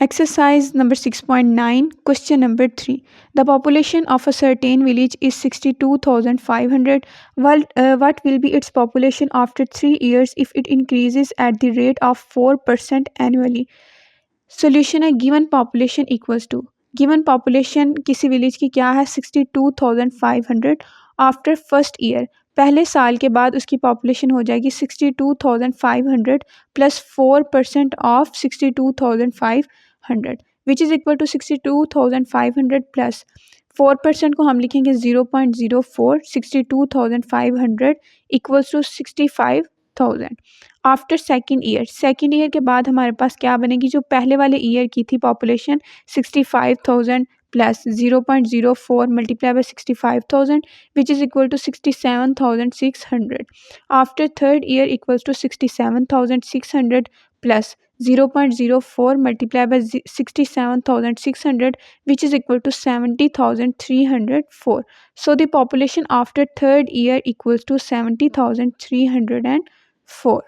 Exercise number 6.9, question number 3. The population of a certain village is 62,500. What will be its population after 3 years if it increases at the rate of 4% annually? Solution है given population equals to, given population किसी village की क्या है 62,500 after first year, पहले साल के बाद उसकी पॉपुलेशन हो जाएगी 62,500 plus 4% of 62,500 which is equal to 62,500 plus 4% को हम लिखेंगे 0.04, 62,500 equals to 65,000 after second year के बाद हमारे पास क्या बनेगी, जो पहले वाले ईयर की थी population 65,000 plus 0.04 multiply by 65,000 which is equal to 67,600 after third year equals to 67,600 plus 0.04 multiply by 67,600 which is equal to 70,304. So the population after third year equals to 70,304.